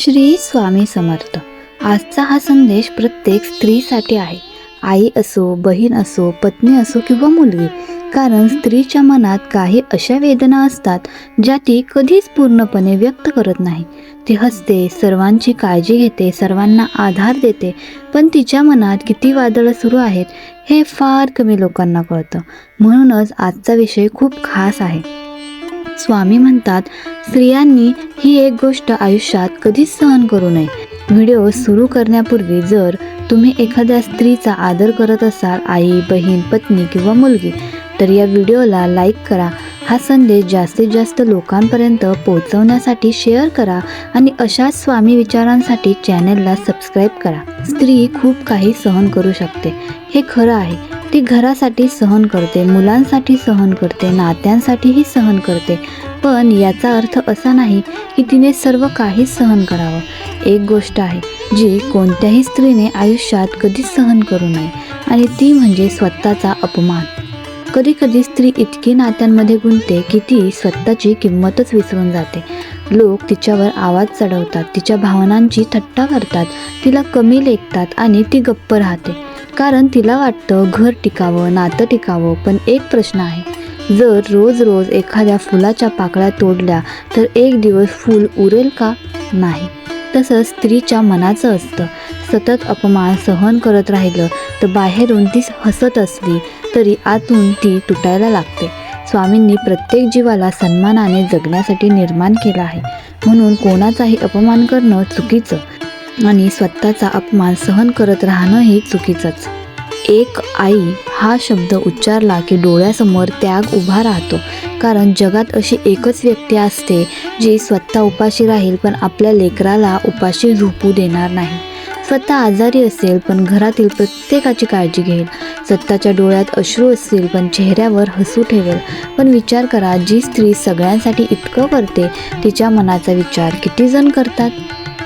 श्री स्वामी समर्थ। आजचा हा संदेश प्रत्येक स्त्रीसाठी आहे। आई असो, बहीण असो, पत्नी असो किंवा मुलगी। कारण स्त्रीच्या मनात काही अशा वेदना असतात ज्या ती कधीच पूर्णपणे व्यक्त करत नाही। ती हसते, सर्वांची काळजी घेते, सर्वांना आधार देते, पण तिच्या मनात किती वादळ सुरू आहेत हे फार कमी लोकांना कळतं। म्हणूनच आजचा विषय खूप खास आहे। स्वामी म्हणतात, स्त्रियांनी ही एक गोष्ट आयुष्यात कधीच सहन करू नये। व्हिडिओ सुरू करण्यापूर्वी जर तुम्ही एखाद्या स्त्रीचा आदर करत असाल, आई, बहीण, पत्नी किंवा मुलगी, तर या व्हिडिओला लाईक करा। हा संदेश जास्तीत जास्त लोकांपर्यंत पोहोचवण्यासाठी शेअर करा आणि अशाच स्वामी विचारांसाठी चॅनलला सबस्क्राईब करा। स्त्री खूप काही सहन करू शकते, हे खरं आहे। ती घरासाठी सहन करते, मुलांसाठी सहन करते, नात्यांसाठीही सहन करते, पण याचा अर्थ असा नाही की तिने सर्व काही सहन करावं। एक गोष्ट आहे जी कोणत्याही स्त्रीने आयुष्यात कधीच सहन करू नये, आणि ती म्हणजे स्वतःचा अपमान। कधी कधी स्त्री इतकी नात्यांमध्ये गुंतते की ती स्वतःची किंमतच विसरून जाते। लोक तिच्यावर आवाज चढवतात, तिच्या भावनांची थट्टा करतात, तिला कमी लेखतात आणि ती गप्प राहते, कारण तिला वाटतं घर टिकावं, नातं टिकावं। पण एक प्रश्न आहे, जर रोज रोज एखाद्या फुलाच्या पाकळ्या तोडल्या तर एक दिवस फूल उरेल का? नाही। तसंच स्त्रीच्या मनाचं असतं। सतत अपमान सहन करत राहिलं तर बाहेरून ती हसत असली तरी आतून ती तुटायला लागते। स्वामींनी प्रत्येक जीवाला सन्मानाने जगण्यासाठी निर्माण केलं आहे, म्हणून कोणाचाही अपमान करणं चुकीचं आणि स्वतःचा अपमान सहन करत राहणंही चुकीचंच। एक आई हा शब्द उच्चारला की डोळ्यासमोर त्याग उभा राहतो, कारण जगात अशी एकच व्यक्ती असते जी स्वतः उपाशी राहील पण आपल्या लेकराला उपाशी झोपू देणार नाही। स्वतः आजारी असेल पण घरातील प्रत्येकाची काळजी घेईल। स्वतःच्या डोळ्यात अश्रू असतील पण चेहऱ्यावर हसू ठेवेल। पण विचार करा, जी स्त्री सगळ्यांसाठी इतकं करते तिच्या मनाचा विचार किती जण करतात?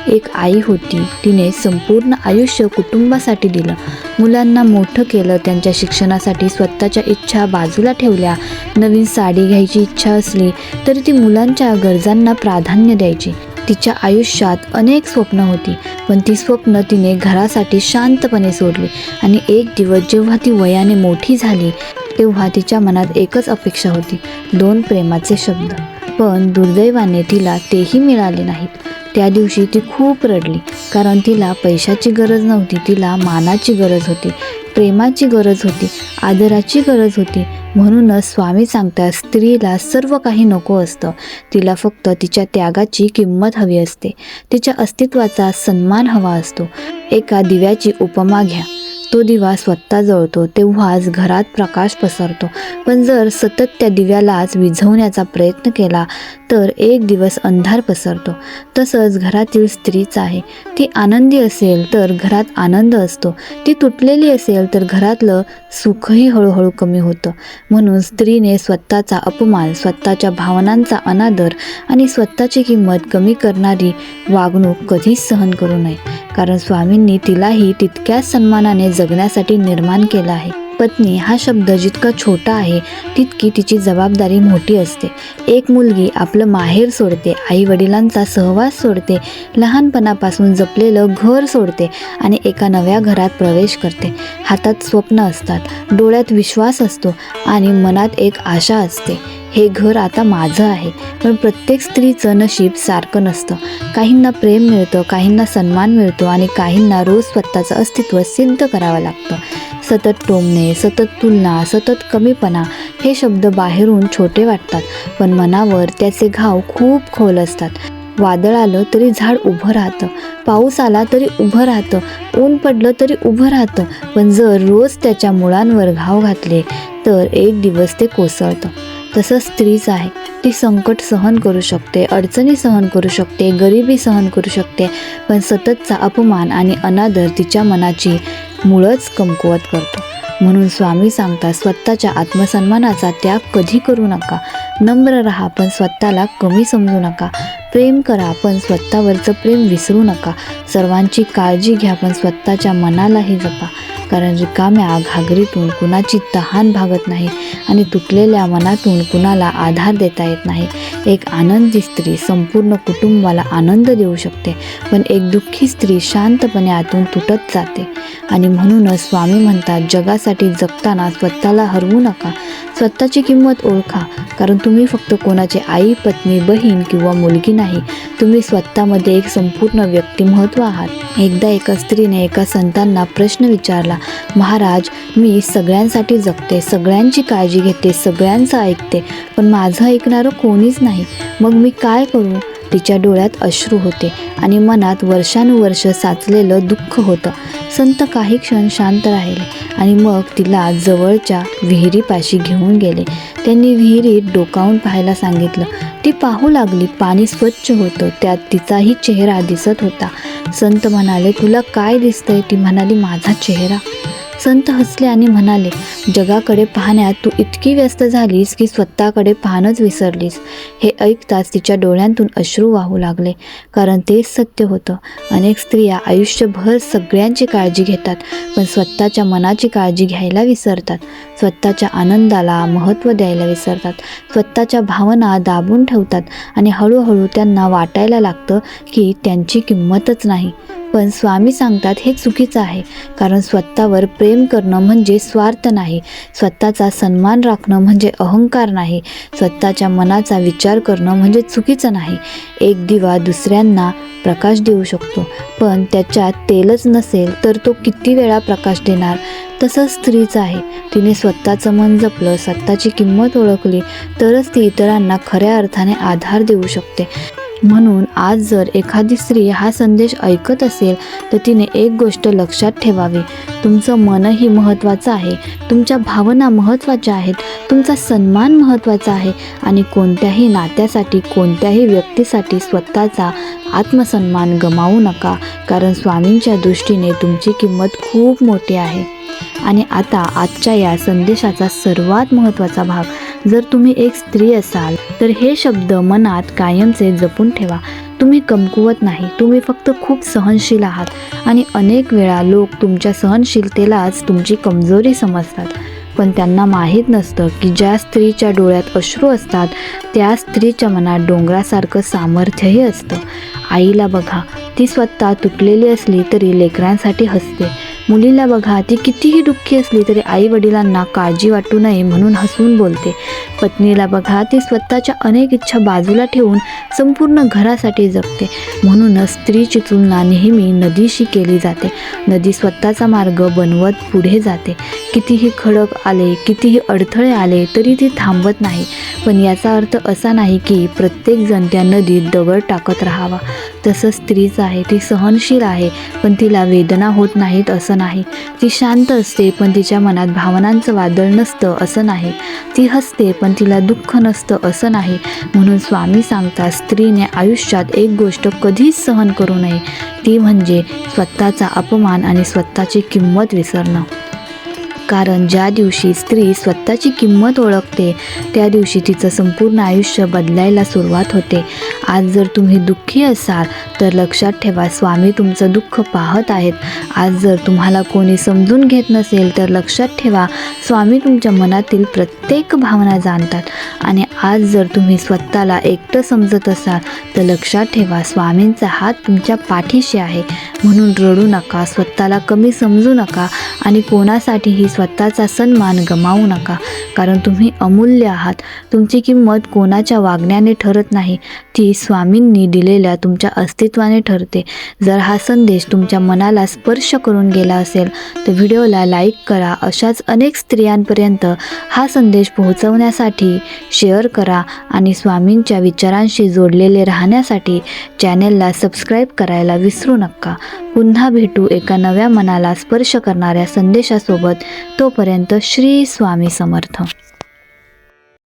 एक आई होती, तिने संपूर्ण आयुष्य कुटुंबासाठी दिलं, मुलांना मोठं केलं, त्यांच्या शिक्षणासाठी स्वतःच्या इच्छा बाजूला ठेवल्या। नवीन साडी घ्यायची इच्छा असली तरी ती मुलांच्या गरजांना प्राधान्य द्यायची। तिच्या आयुष्यात अनेक स्वप्न होती, पण ती स्वप्न तिने घरासाठी शांतपणे सोडली। आणि एक दिवस जेव्हा ती वयाने मोठी झाली तेव्हा तिच्या मनात एकच अपेक्षा होती, 2 प्रेमाचे शब्द। पण दुर्दैवाने तिला तेही मिळाले नाहीत। त्या दिवशी ती खूप रडली, कारण तिला पैशाची गरज नव्हती, तिला मानाची गरज होती, प्रेमाची गरज होती, आदराची गरज होती। म्हणूनच स्वामी सांगतात, स्त्रीला सर्व काही नको असतं, तिला फक्त तिच्या त्यागाची किंमत हवी असते, तिच्या अस्तित्वाचा सन्मान हवा असतो। एका दिव्याची उपमा घ्या, तो दिवा स्वतः जळतो तेव्हाच घरात प्रकाश पसरतो, पण जर सतत त्या दिव्यालाच विझवण्याचा प्रयत्न केला तर एक दिवस अंधार पसरतो। तसंच घरातील स्त्रीच आहे, ती आनंदी असेल तर घरात आनंद असतो, ती तुटलेली असेल तर घरातलं सुखही हळूहळू कमी होतं। म्हणून स्त्रीने स्वतःचा अपमान, स्वतःच्या भावनांचा अनादर आणि स्वतःची किंमत कमी करणारी वागणूक कधीच सहन करू नये, कारण स्वामींनी तिलाही तितक्याच सन्मानाने जगण्यासाठी निर्माण केलं आहे। पत्नी हा शब्द जितका छोटा आहे तितकी तिची जबाबदारी मोठी असते। एक मुलगी आपलं माहेर सोडते, आई वडिलांचा सहवास सोडते, लहानपणापासून जपलेलं घर सोडते आणि एका नव्या घरात प्रवेश करते। हातात स्वप्न असतात, डोळ्यात विश्वास असतो आणि मनात एक आशा असते, हे घर आता माझं आहे। पण प्रत्येक स्त्रीचं नशीब सारखं नसतं। काहींना प्रेम मिळतं, काहींना सन्मान मिळतो आणि काहींना रोज स्वतःचं अस्तित्व सिद्ध करावं लागतं। सतत टोमणे, सतत तुलना, सतत कमीपणा हे शब्द बाहेरून छोटे वाटतात, पण मनावर त्याचे घाव खूप खोल असतात। वादळ आलं तरी झाड उभं राहतं, पाऊस आला तरी उभं राहतं, ऊन पडलं तरी उभं राहतं, पण जर रोज त्याच्या मुळांवर घाव घातले तर एक दिवस ते कोसळतं। तसं स्त्रीच आहे, ती संकट सहन करू शकते, अडचणी सहन करू शकते, गरिबी सहन करू शकते, पण सततचा अपमान आणि अनादर तिच्या मनाची मुळच कमकुवत करतो। म्हणून स्वामी सांगतात, स्वतःच्या आत्मसन्मानाचा त्याग कधी करू नका। नम्र राहा पण स्वतःला कमी समजू नका। प्रेम करा पण स्वतःवरचं प्रेम विसरू नका। सर्वांची काळजी घ्या पण स्वतःच्या मनालाही जपा। कारण रिकाम्या घागरीतून कुणाची तहान भागत नाही आणि तुटलेल्या मनातून कुणाला आधार देता येत नाही. एक आनंदी स्त्री संपूर्ण कुटुंबाला आनंद देऊ शकते, पण एक दुःखी स्त्री शांतपणे आतून तुटत जाते. आणि म्हणूनच स्वामी म्हणतात, जगासाठी जगताना स्वतःला हरवू नका, स्वतःची किंमत ओळखा. कारण तुम्ही फक्त कोणाची आई, पत्नी, बहीण किंवा मुलगी नाही, तुम्ही स्वतःमध्ये एक संपूर्ण व्यक्तिमत्व आहात. एकदा एका स्त्रीने एका संतांना प्रश्न विचारला, महाराज, मी सगळ्यांसाठी जगते, सगळ्यांची काळजी घेते, सगळ्यांचं ऐकते, पण माझं ऐकणारं कोणीच नाही, मग मी काय करू? तिच्या डोळ्यात अश्रू होते आणि मनात वर्षानुवर्ष साचलेलं दुःख होतं. संत काही क्षण शांत राहिले आणि मग तिला जवळच्या विहिरीपाशी घेऊन गेले. त्यांनी विहिरीत डोकावून पाहायला सांगितलं. ती पाहू लागली. पाणी स्वच्छ होतं, त्यात तिचाही चेहरा दिसत होता. संत म्हणाले, तुला काय दिसतंय? ती म्हणाली, माझा चेहरा. संत हसले आणि म्हणाले, जगाकडे पाहण्यात तू इतकी व्यस्त झालीस की स्वतःकडे पाहणंच विसरलीस. हे ऐकताच तिच्या डोळ्यांतून अश्रू वाहू लागले, कारण तेच सत्य होतं. अनेक स्त्रिया आयुष्यभर सगळ्यांची काळजी घेतात, पण स्वतःच्या मनाची काळजी घ्यायला विसरतात. स्वतःच्या आनंदाला महत्त्व द्यायला विसरतात. स्वतःच्या भावना दाबून ठेवतात आणि हळूहळू त्यांना वाटायला लागतं की त्यांची किंमतच नाही. पण स्वामी सांगतात, हे चुकीचं आहे. कारण स्वतःवर प्रेम करणं म्हणजे स्वार्थ नाही, स्वतःचा सन्मान राखणं म्हणजे अहंकार नाही, स्वतःच्या मनाचा विचार करणं म्हणजे चुकीचं नाही. एक दिवा दुसऱ्यांना प्रकाश देऊ शकतो, पण त्याच्यात तेलच नसेल तर तो किती वेळा प्रकाश देणार? तसंच स्त्रीचं आहे. तिने स्वतःचं मन जपलं, स्वतःची किंमत ओळखली, तरच ती इतरांना खऱ्या अर्थाने आधार देऊ शकते. म्हणून आज जर एखादी स्त्री हा संदेश ऐकत असेल तर तिने एक गोष्ट लक्षात ठेवावी, तुमचं मनही महत्त्वाचं आहे, तुमच्या भावना महत्त्वाच्या आहेत, तुमचा सन्मान महत्त्वाचा आहे आणि कोणत्याही नात्यासाठी, कोणत्याही व्यक्तीसाठी स्वतःचा आत्मसन्मान गमावू नका. कारण स्वामींच्या दृष्टीने तुमची किंमत खूप मोठी आहे. आणि आता आजच्या या संदेशाचा सर्वात महत्त्वाचा भाग, जर तुम्ही एक स्त्री असाल तर हे शब्द मनात कायमचे जपून ठेवा. तुम्ही कमकुवत नाही, तुम्ही फक्त खूप सहनशील आहात आणि अनेक वेळा लोक तुमच्या सहनशीलतेलाच तुमची कमजोरी समजतात. पण त्यांना माहीत नसतं की ज्या स्त्रीच्या डोळ्यात अश्रू असतात त्या स्त्रीच्या मनात डोंगरासारखं सामर्थ्यही असतं. आईला बघा, ती स्वतः तुटलेली असली तरी लेकरांसाठी हसते. मुलीला बघा, ती कितीही दुःखी असली तरी आई वडिलांना काळजी वाटू नये म्हणून हसून बोलते. पत्नीला बघा, ती स्वतःच्या अनेक इच्छा बाजूला ठेवून संपूर्ण घरासाठी जगते. म्हणूनच स्त्रीची तुलना नेहमी नदीशी केली जाते. नदी स्वतःचा मार्ग बनवत पुढे जाते. कितीही खडक आले, कितीही अडथळे आले तरी ती थांबत नाही. पण याचा अर्थ असा नाही की प्रत्येकजण त्या नदीत दगड टाकत राहावा. तसं स्त्रीचं आहे, ती सहनशील आहे, पण तिला वेदना होत नाहीत असं नाही. ती शांत असते, पण तिच्या मनात भावनांचं वादळ नसतं असं नाही. ती हसते, पण तिला दुःख नसतं असं नाही. म्हणून स्वामी सांगतात, स्त्रीने आयुष्यात एक गोष्ट कधीच सहन करू नये, ती म्हणजे स्वतःचा अपमान आणि स्वतःची किंमत विसरणं. कारण ज्या दिवशी स्त्री स्वतःची किंमत ओळखते त्या दिवशी तिचं संपूर्ण आयुष्य बदलायला सुरुवात होते. आज जर तुम्ही दुःखी असाल तर लक्षात ठेवा, स्वामी तुमचं दुःख पाहत आहेत. आज जर तुम्हाला कोणी समजून घेत नसेल तर लक्षात ठेवा, स्वामी तुमच्या मनातील प्रत्येक भावना जाणतात. आणि आज जर तुम्ही स्वतःला एकटं समजत असाल तर लक्षात ठेवा, स्वामींचा हात तुमच्या पाठीशी आहे. म्हणून रडू नका, स्वतःला कमी समजू नका आणि कोणासाठीही स्वतःचा सन्मान गमावू नका. कारण तुम्ही अमूल्य आहात. तुमची किंमत कोणाच्या वागण्याने ठरत नाही, ती स्वामींनी दिलेल्या तुमच्या अस्तित्वाने ठरते. जर हा संदेश तुमच्या मनाला स्पर्श करून गेला असेल तर व्हिडिओला लाईक करा. अशाच अनेक स्त्रियांपर्यंत हा संदेश पोहोचवण्यासाठी शेअर करा आणि स्वामींच्या विचारांशी जोडलेले राहण्यासाठी चॅनेलला सबस्क्राईब करायला विसरू नका. पुन्हा भेटू एका नव्या मनाला स्पर्श करणाऱ्या संदेशासोबत. तोपर्यंत श्री स्वामी समर्थ.